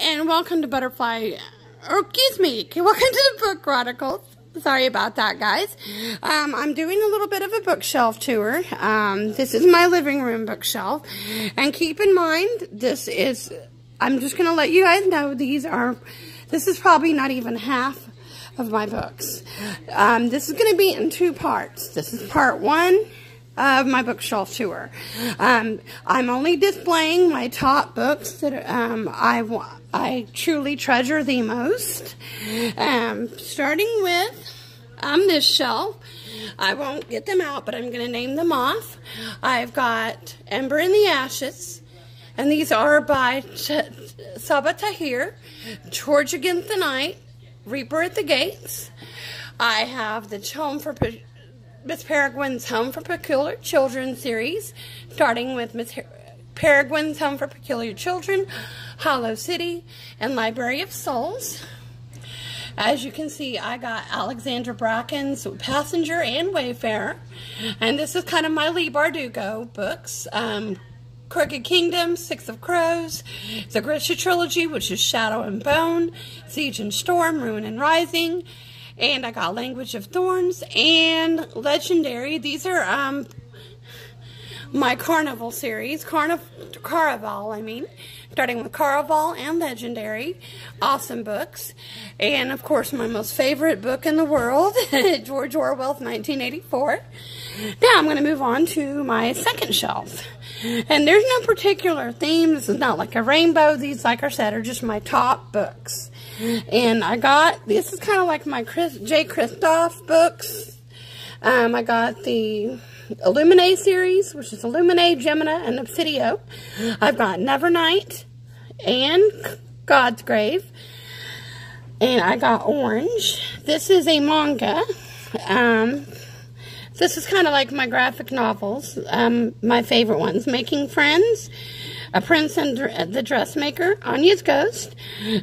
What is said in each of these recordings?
and welcome to Butterfly, or excuse me, welcome to the Book Chronicles. Sorry about that, guys. I'm doing a little bit of a bookshelf tour. This is my living room bookshelf, and keep in mind, I'm just going to let you guys know, this is probably not even half of my books. This is going to be in two parts. This is part one of my bookshelf tour. I'm only displaying my top books that I truly treasure the most. Starting with this shelf. I won't get them out, but I'm going to name them off. I've got Ember in the Ashes, and these are by Sabaa Tahir, George Against the Night, Reaper at the Gates. I have the Miss Peregrine's Home for Peculiar Children series, starting with Miss Peregrine's Home for Peculiar Children, Hollow City, and Library of Souls. As you can see, I got Alexandra Bracken's Passenger and Wayfarer, and this is kind of my Leigh Bardugo books. Crooked Kingdom, Six of Crows, the Grisha Trilogy, which is Shadow and Bone, Siege and Storm, Ruin and Rising, and I got Language of Thorns and Legendary. These are my Carnival series, Caraval, I mean, starting with Caraval and Legendary. Awesome books. And of course, my most favorite book in the world, George Orwell's 1984. Now I'm going to move on to my second shelf. And there's no particular theme. This is not like a rainbow. These, like I said, are just my top books. And this is kind of like my J. Kristoff books. I got the Illuminae series, which is Illuminae, Gemina, and Obsidio. I've got Nevernight and God's Grave. And I got Orange. This is a manga. This is kind of like my graphic novels, my favorite ones. Making Friends, A Prince and the Dressmaker, Anya's Ghost,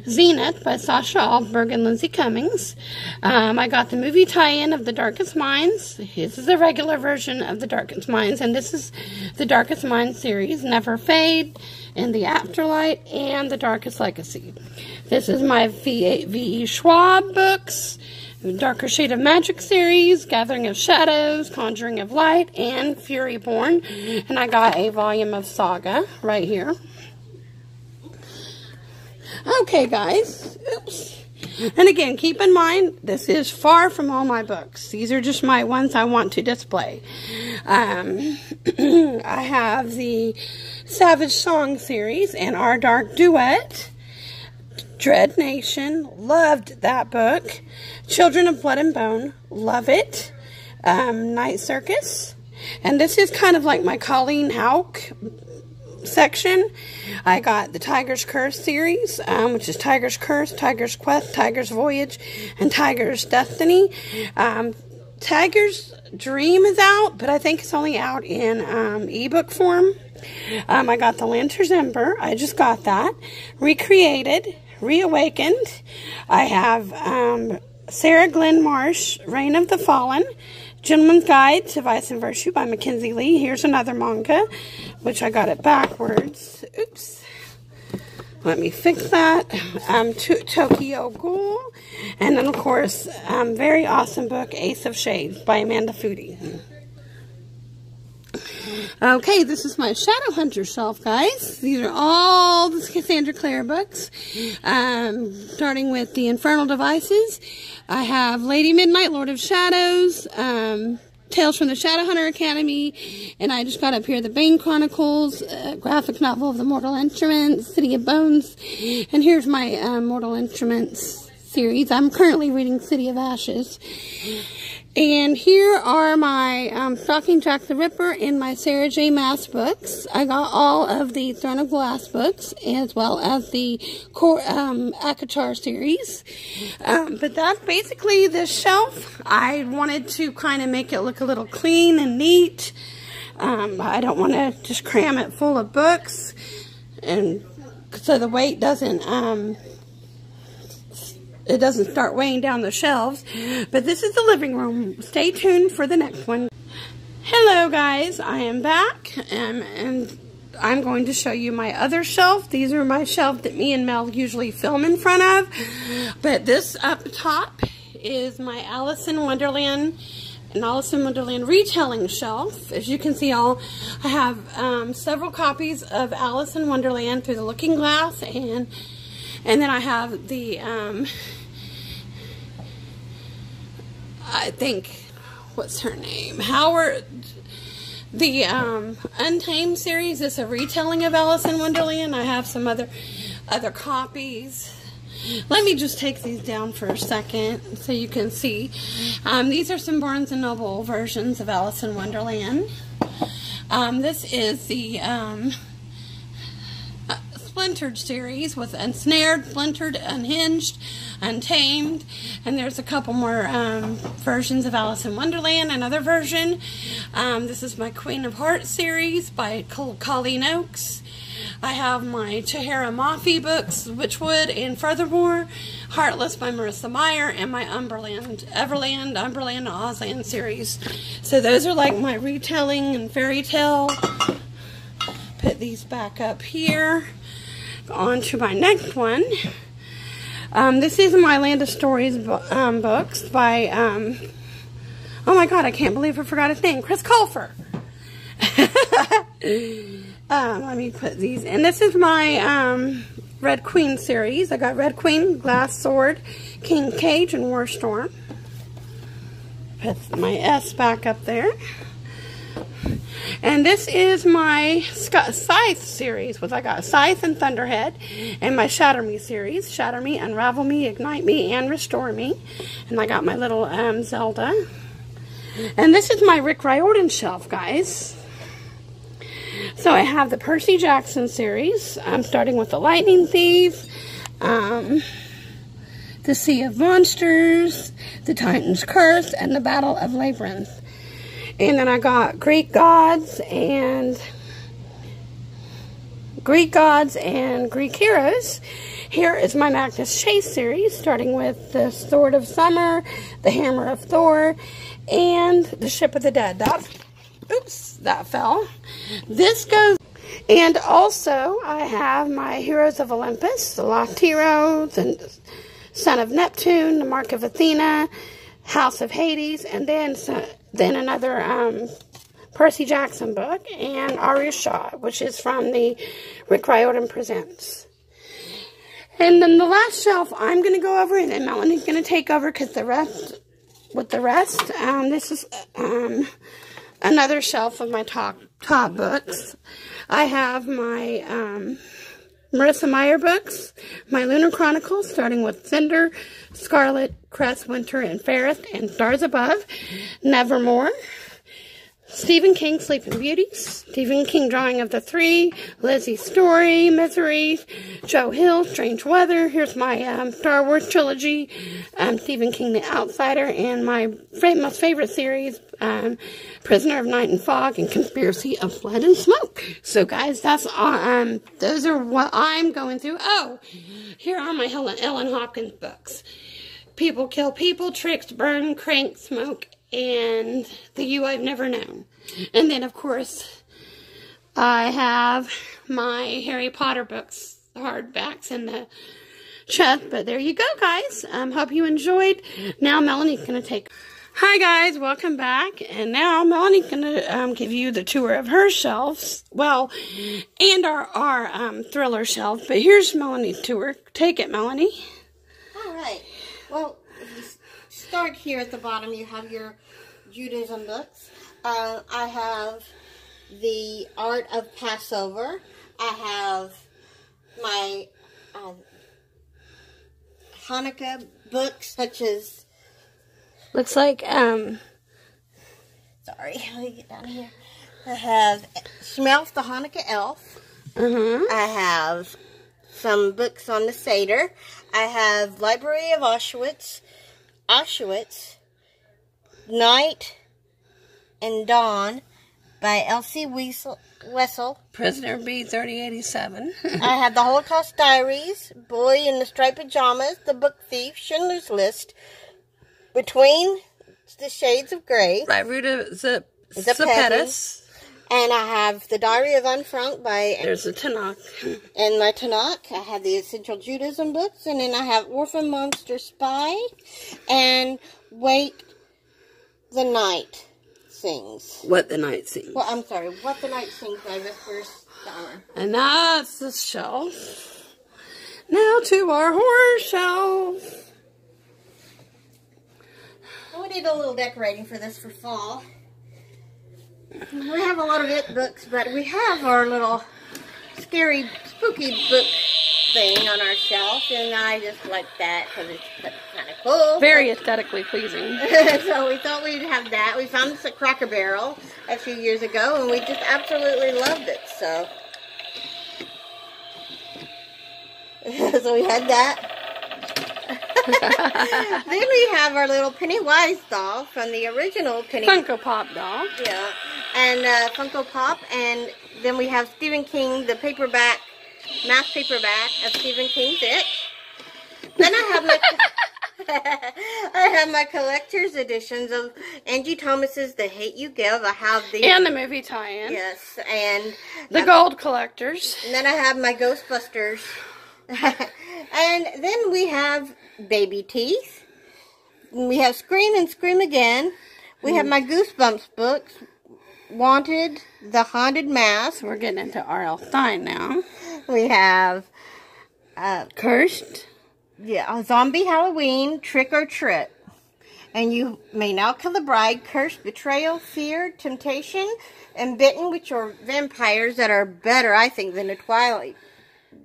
Zenith by Sasha Alberg and Lindsay Cummings. I got the movie tie-in of The Darkest Minds. This is a regular version of The Darkest Minds, and this is the Darkest Minds series, Never Fade, In the Afterlight, and The Darkest Legacy. This is my V.E. Schwab books, Darker Shade of Magic series, Gathering of Shadows, Conjuring of Light, and Furyborn. And I got a volume of Saga right here. Okay, guys. Oops. And again, keep in mind, this is far from all my books. These are just my ones I want to display. I have the Savage Song series and Our Dark Duet. Dread Nation, loved that book. Children of Blood and Bone, love it. Night Circus, and this is kind of like my Colleen Houck section. I got the Tiger's Curse series, which is Tiger's Curse, Tiger's Quest, Tiger's Voyage, and Tiger's Destiny. Tiger's Dream is out, but I think it's only out in ebook form. I got the Lanter's Ember. I just got that. Recreated, Reawakened. I have Sarah Glenn Marsh, Reign of the Fallen, Gentleman's Guide to Vice and Virtue by Mackenzie Lee. Here's another manga, which I got it backwards. Oops. Let me fix that. Tokyo Ghoul. And then, of course, very awesome book, Ace of Shades by Amanda Foody. Okay, this is my Shadowhunter shelf, guys. These are all the Cassandra Clare books. Starting with the Infernal Devices. I have Lady Midnight, Lord of Shadows, Tales from the Shadowhunter Academy, and I just got up here the Bane Chronicles, graphic novel of the Mortal Instruments, City of Bones, and here's my Mortal Instruments series. I'm currently reading City of Ashes. And here are my Stalking Jack the Ripper and my Sarah J. Maas books. I got all of the Throne of Glass books, as well as the Akatar series. But that's basically the shelf. I wanted to kind of make it look a little clean and neat. I don't want to just cram it full of books, and so the weight doesn't start weighing down the shelves. But this is the living room. Stay tuned for the next one. Hello, guys. I am back, and I'm going to show you my other shelf. These are my shelf that me and Mel usually film in front of. But this up top is my Alice in Wonderland and Alice in Wonderland retelling shelf. As you can see, I have several copies of Alice in Wonderland through the Looking Glass, and then I have the I think, what's her name? Howard. The Untamed series is a retelling of Alice in Wonderland. I have some other copies. Let me just take these down for a second so you can see. These are some Barnes & Noble versions of Alice in Wonderland. This is the Splintered series with Ensnared, Splintered, Unhinged, Untamed, and there's a couple more versions of Alice in Wonderland. Another version. This is my Queen of Hearts series by Colleen Oakes. I have my Chihara Mafi books, Witchwood and Furthermore, Heartless by Marissa Meyer, and my Umberland, Ozland series. So those are like my retelling and fairy tale. Put these back up here. On to my next one. This is my Land of Stories books by, oh my god, I can't believe I forgot his name, Chris Colfer. Let me put these in. This is my Red Queen series. I got Red Queen, Glass Sword, King Cage, and War Storm. Put my S back up there. And this is my Scythe series, I got Scythe and Thunderhead, and my Shatter Me series, Shatter Me, Unravel Me, Ignite Me, and Restore Me. And I got my little Zelda. And this is my Rick Riordan shelf, guys. So I have the Percy Jackson series. I'm starting with The Lightning Thief, The Sea of Monsters, The Titan's Curse, and The Battle of Labyrinth. And then I got Greek gods and Greek heroes. Here is my Magnus Chase series, starting with the Sword of Summer, the Hammer of Thor, and the Ship of the Dead. That fell. This goes, and also I have my Heroes of Olympus, the Lost Heroes, and Son of Neptune, the Mark of Athena, House of Hades, and then another Percy Jackson book, and Arya Shaw, which is from the Rick Riordan Presents. And then the last shelf I'm going to go over, and then Melanie's going to take over because this is another shelf of my top books. I have my Marissa Meyer books, my Lunar Chronicles, starting with Cinder, Scarlet, Crest, Winter, and Fairest, and Stars Above, Nevermore, Stephen King, Sleeping Beauty, Stephen King, Drawing of the Three, Lizzie's Story, Misery, Joe Hill, Strange Weather. Here's my Star Wars trilogy, Stephen King, The Outsider, and my most favorite series, Prisoner of Night and Fog, and Conspiracy of Blood and Smoke. So, guys, that's those are what I'm going through. Oh, here are my Ellen Hopkins books: People Kill People, Tricks, Burn, Crank, Smoke, and The You I've Never Known. And then, of course, I have my Harry Potter books, hardbacks in the chest. But there you go, guys. Hope you enjoyed. Now Melanie's going to take... Hi, guys. Welcome back. And now Melanie's going to give you the tour of her shelves. Well, and our thriller shelf. But here's Melanie's tour. Take it, Melanie. All right. Well, if you start here at the bottom, you have your Judaism books. I have the Art of Passover. I have my Hanukkah books, such as... Looks like, Sorry, let me get down here. I have Shmelf the Hanukkah Elf. I have some books on the Seder. I have Library of Auschwitz, Night and Dawn by Elsie Wessel. Prisoner B3087. I have the Holocaust Diaries, Boy in the Striped Pajamas, The Book Thief, Schindler's List, Between the Shades of Grey. By Ruta Zapettis. And I have The Diary of Anne Frank by... There's the Tanakh. And my Tanakh. I have the Essential Judaism books. And then I have Orphan Monster Spy. And Wait the Night Sings. What the Night Sings. Well, I'm sorry. What the Night Sings by Vesper Stoner. And that's the shelf. Now to our horror shelf. Well, we did a little decorating for this for fall. We have a lot of it books, but we have our little scary, spooky book thing on our shelf, and I just like that because it's kind of cool. Very aesthetically pleasing. So we thought we'd have that. We found this at Cracker Barrel a few years ago, and we just absolutely loved it. So, so we had that. Then we have our little Pennywise doll from the original Funko Pop doll. Yeah, and Funko Pop, and then we have Stephen King, the paperback, mass paperback of Stephen King's It. Then I have my collector's editions of Angie Thomas's The Hate U Give. I have the and the movie tie-in. Yes, and the gold collectors. And then I have my Ghostbusters. And then we have Baby Teeth. We have Scream and Scream Again. We have my Goosebumps books. Wanted, The Haunted Mask. We're getting into R.L. Stine now. We have Cursed. Yeah, Zombie Halloween, Trick or Treat. And You May Now Kill the Bride, Cursed, Betrayal, Fear, Temptation, and Bitten, which are vampires that are better, I think, than the Twilight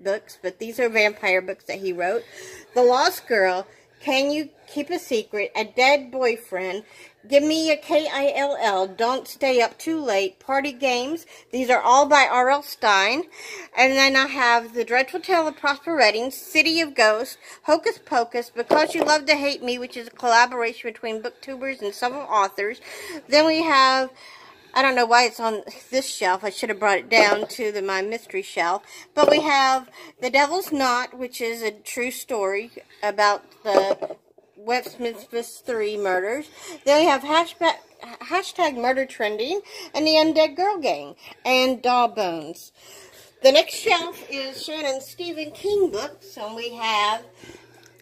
books, but these are vampire books that he wrote. The Lost Girl, Can You Keep a Secret, A Dead Boyfriend, Give Me a Kill, Don't Stay Up Too Late, Party Games. These are all by R.L. Stine. And then I have The Dreadful Tale of Prosper Redding, City of Ghosts, Hocus Pocus, Because You Love to Hate Me, which is a collaboration between booktubers and several authors. Then we have, I don't know why it's on this shelf. I should have brought it down to my mystery shelf. But we have The Devil's Knot, which is a true story about the Westminster 3 murders. Then we have hashtag Murder Trending and The Undead Girl Gang and Doll Bones. The next shelf is Shannon's Stephen King books, and we have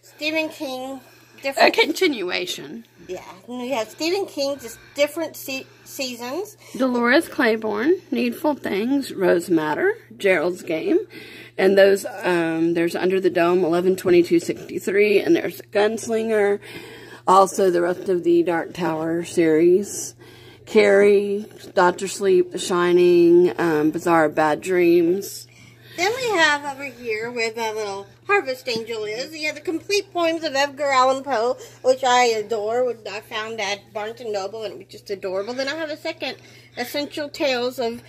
Stephen King. A continuation. Yeah, and we have Stephen King, just different seasons. Dolores Claiborne, Needful Things, Rose Matter, Gerald's Game, and those there's Under the Dome, 11/22/63, and there's Gunslinger. Also, the rest of the Dark Tower series, Carrie, Doctor Sleep, The Shining, Bizarre Bad Dreams. Then we have over here where the little Harvest Angel is. You have the complete poems of Edgar Allan Poe, which I adore. Which I found at Barnes & Noble, and it was just adorable. Then I have a second Essential Tales of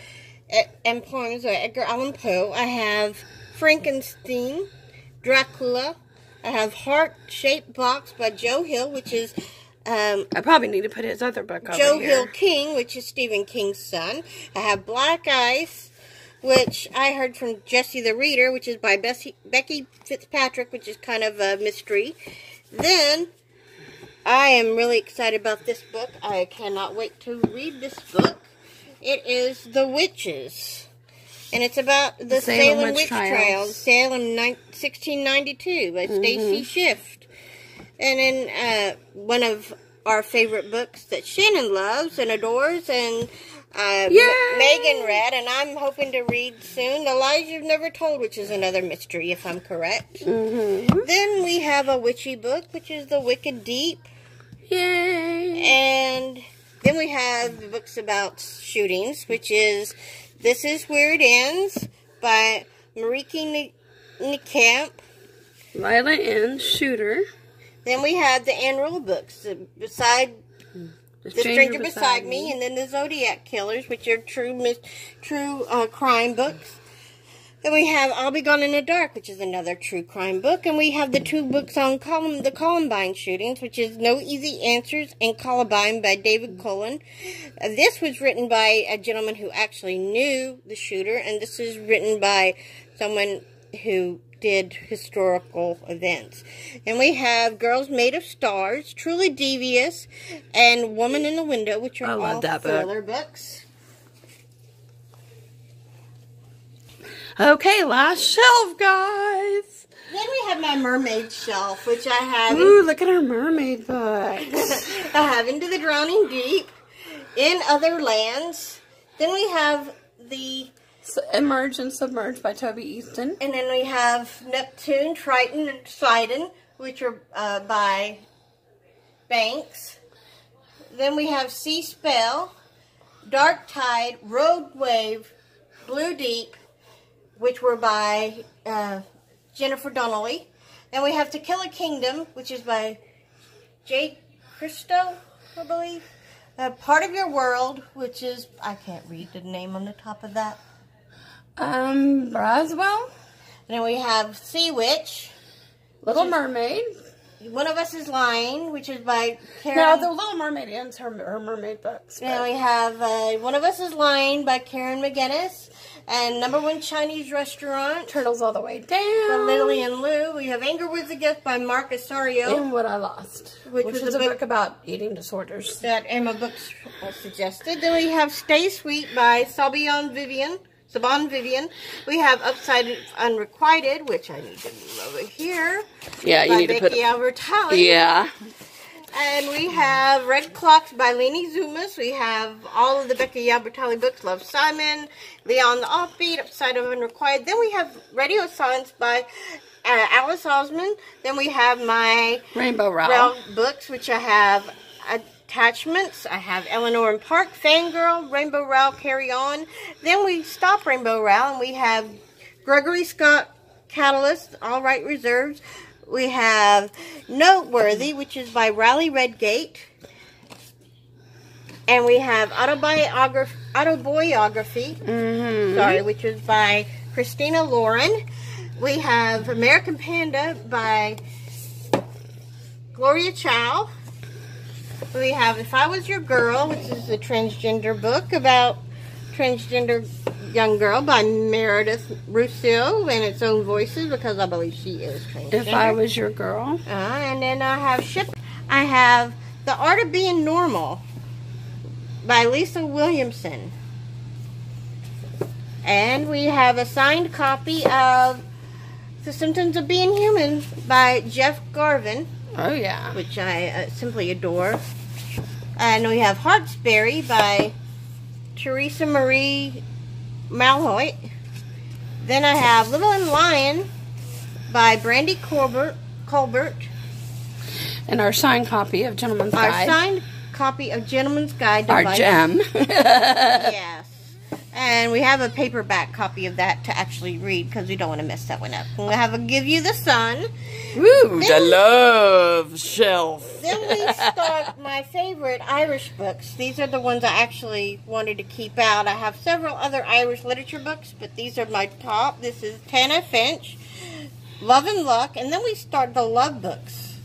and Poems of Edgar Allan Poe. I have Frankenstein, Dracula. I have Heart-Shaped Box by Joe Hill, which is... I probably need to put his other book over Joe here. Hill King, which is Stephen King's son. I have Black Ice, which I heard from Jessie the Reader, which is by Becky Fitzpatrick, which is kind of a mystery. Then, I am really excited about this book. I cannot wait to read this book. It is The Witches. And it's about the Salem Witch Trials. Salem 1692 by Stacy Schiff. And then one of our favorite books that Shannon loves and adores, and Megan read, and I'm hoping to read soon, The Lies You've Never Told, which is another mystery, if I'm correct. Then we have a witchy book, which is The Wicked Deep. Yay! And then we have the books about shootings, which is This Is Where It Ends by Marieke Nijkamp. Lila N. Shooter. Then we have the Ann Rule books, The Stranger Beside Me, and then the Zodiac Killers, which are true crime books. Then we have I'll Be Gone in the Dark, which is another true crime book. And we have the two books on the Columbine shootings, which is No Easy Answers and Columbine by David Cullen. This was written by a gentleman who actually knew the shooter, and this is written by someone who did historical events. And we have Girls Made of Stars, Truly Devious, and Woman in the Window, which are all thriller books. Okay, last shelf, guys. Then we have my mermaid shelf, which I have. Ooh, look at our mermaid books. I have Into the Drowning Deep, In Other Lands. Then we have the Emerge and Submerge by Toby Easton. And then we have Neptune, Triton, and Poseidon, which are by Banks. Then we have Sea Spell, Dark Tide, Road Wave, Blue Deep, which were by Jennifer Donnelly. Then we have To Kill a Kingdom, which is by Jay Christo, I believe. Part of Your World, which is, I can't read the name on the top of that. Braswell. And then we have Sea Witch. Little Mermaid. One of Us is Lying, which is by Karen. Now, the Little Mermaid ends her mermaid books. Then we have One of Us is Lying by Karen McGinnis. And Number One Chinese Restaurant. Turtles All the Way Down. By Lily and Lou. We have Anger Was a Gift by Mark Osorio. And What I Lost. Which is a book about eating disorders. That Emma Books suggested. Then we have Stay Sweet by Saban Vivian. We have Upside Unrequited, which I need to move over here. Yeah, you need to put... Becky Albertalli. Yeah. And we have Red Clocks by Leni Zumas. We have all of the Becky Albertalli books. Love Simon, Leon the Offbeat, Upside of Unrequited. Then we have Radio Silence by Alice Osman. Then we have my Rainbow Rowell books, which I have attachments. I have Eleanor and Park, Fangirl, Rainbow Rowell, Carry On. Then we stop Rainbow Rowell and we have Gregory Scott Catalyst, All Right Reserves. We have Noteworthy, which is by Riley Redgate. And we have Autobiography, which is by Christina Lauren. We have American Panda by Gloria Chow. We have If I Was Your Girl, which is a transgender book about transgender young girl by Meredith Rousseau in its own voices, because I believe she is transgender. If I Was Your Girl. And then I have The Art of Being Normal by Lisa Williamson. And we have a signed copy of The Symptoms of Being Human by Jeff Garvin. Oh, yeah. Which I simply adore. And we have Heartsberry by Teresa Marie Malhoit. Then I have Little and Lion by Brandy Colbert. And our signed copy of Gentleman's Guide. Our signed copy of Gentleman's Guide. Our gem. Yes. And we have a paperback copy of that to actually read, because we don't want to mess that one up. We'll have a Give You the Sun. Woo, the love shelf. Then we start my favorite Irish books. These are the ones I actually wanted to keep out. I have several other Irish literature books, but these are my top. This is Tana Finch, Love and Luck, and then we start the love books.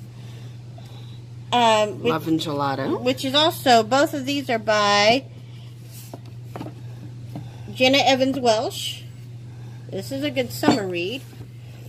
Love and Gelato. Which is also, both of these are by Jenna Evans Welsh. This is a good summer read.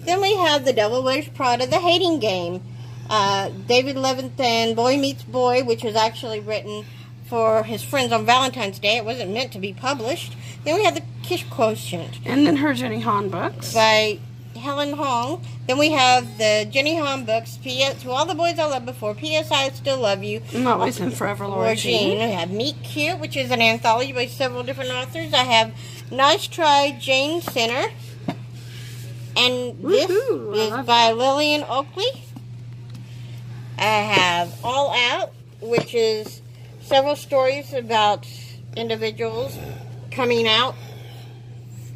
Then we have The Devil Wears Prada, The Hating Game. David Leviathan, Boy Meets Boy, which was actually written for his friends on Valentine's Day. It wasn't meant to be published. Then we have The Kiss Quotient. And then her Jenny Han books. By Helen Hong. Then we have the Jenny Han books, P.S. To All the Boys I Loved Before, P.S. I Still Love You. Always and Forever, Laura Jean. I have Meet Cute, which is an anthology by several different authors. I have Nice Try, Jane Center. And this is by Lillian Oakley. I have All Out, which is several stories about individuals coming out.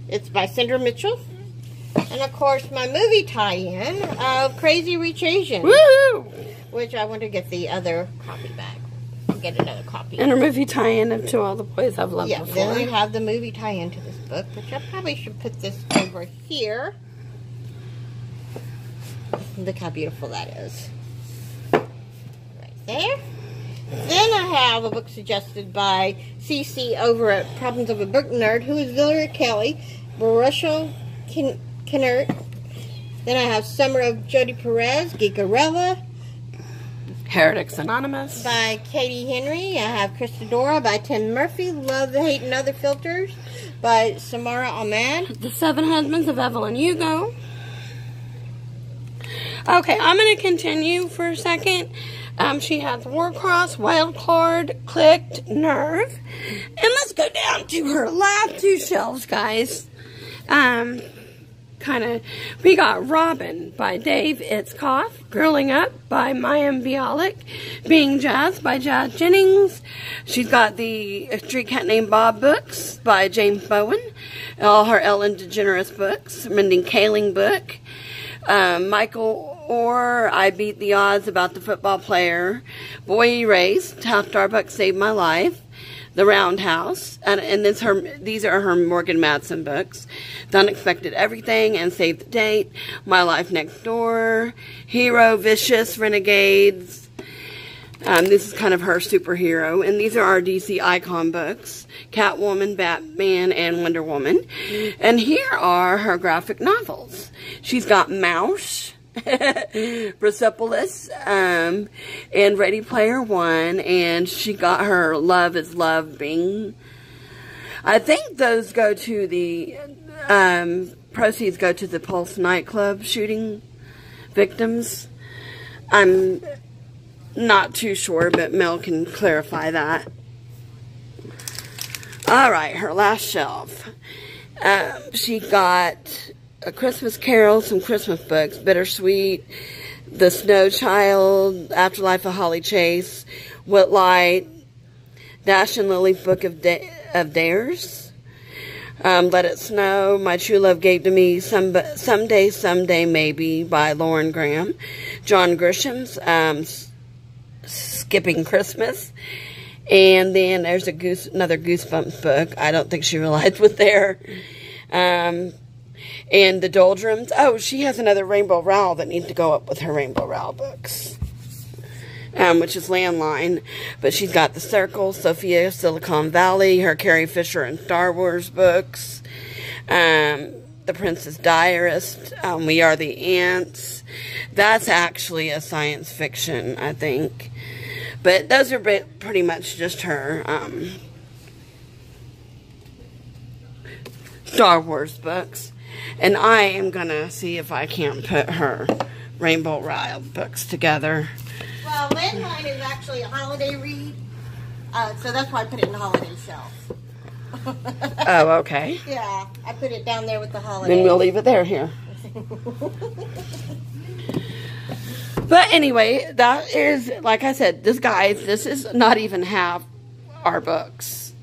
It's by Cinder Mitchell. And of course, my movie tie-in of Crazy Rich Asians. Woohoo! Which I want to get the other copy back. Get another copy. And her movie tie-in of To All the Boys I've Loved Before. Then we have the movie tie-in to this book, which I probably should put this over here. Look how beautiful that is. Right there. Then I have a book suggested by CC over at Problems of a Book Nerd, who is Valeria Kelly, Baruchel Kinnert. Then I have Summer of Jodie Perez, Geekarella. Heretics Anonymous. By Katie Henry. I have Christadora by Tim Murphy, Love, Hate, and Other Filters. by Samara Ahmed. The Seven Husbands of Evelyn Hugo. Okay, I'm going to continue for a second. She has Warcross, Wild Card, Clicked, Nerve. And let's go down to her last two shelves, guys. We got Robin by Dave Itzkoff, Girling Up by Mayim Bialik, Being Jazz by Jazz Jennings. She's got the Street Cat Named Bob books by James Bowen, all her Ellen DeGeneres books, Mindy Kaling book, Michael Orr, I Beat the Odds about the football player, Boy Erased, How Starbucks Saved My Life, The Roundhouse, and these are her Morgan Madsen books, The Unexpected Everything and Save the Date, My Life Next Door, Hero, Vicious, Renegades. This is kind of her superhero, and these are our DC Icon books, Catwoman, Batman, and Wonder Woman. And here are her graphic novels. She's got Mouse, Persepolis, and Ready Player One, and she got her Love is Love Bing. I think those go to the, proceeds go to the Pulse nightclub shooting victims. I'm not too sure, but Mel can clarify that. Alright, her last shelf. She got A Christmas Carol, some Christmas books, Bittersweet, The Snow Child, Afterlife of Holly Chase, Whitlight, Dash and Lily's Book of Dares, Let It Snow, My True Love Gave to Me, Someday Maybe by Lauren Graham, John Grisham's Skipping Christmas, and then there's another Goosebumps book. I don't think she realized was there. And the Doldrums. Oh, she has another Rainbow Rowell that needs to go up with her Rainbow Rowell books, which is Landline. But she's got The Circle, Sophia, Silicon Valley, her Carrie Fisher and Star Wars books, The Princess Diarist, We Are the Ants. That's actually a science fiction, I think. But those are pretty much just her Star Wars books. And I am going to see if I can't put her Rainbow Rowell books together. Well, Landline is actually a holiday read, so that's why I put it in the holiday shelf. Oh, okay. Yeah, I put it down there with the holiday. Then we'll leave it there here. But anyway, that is, like I said, this is not even half our books.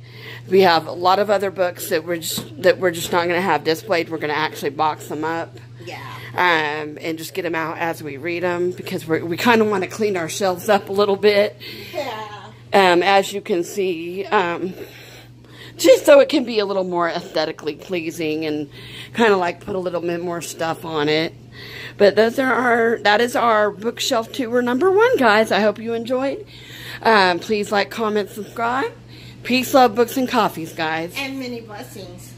We have a lot of other books that we're just not going to have displayed. We're going to actually box them up. Yeah. And just get them out as we read them, because we kind of want to clean our shelves up a little bit. Yeah. As you can see, just so it can be a little more aesthetically pleasing and kind of like put a little bit more stuff on it. But that is our bookshelf tour number 1, guys. I hope you enjoyed. Please like, comment, subscribe. Peace, love, books, and coffees, guys. And many blessings.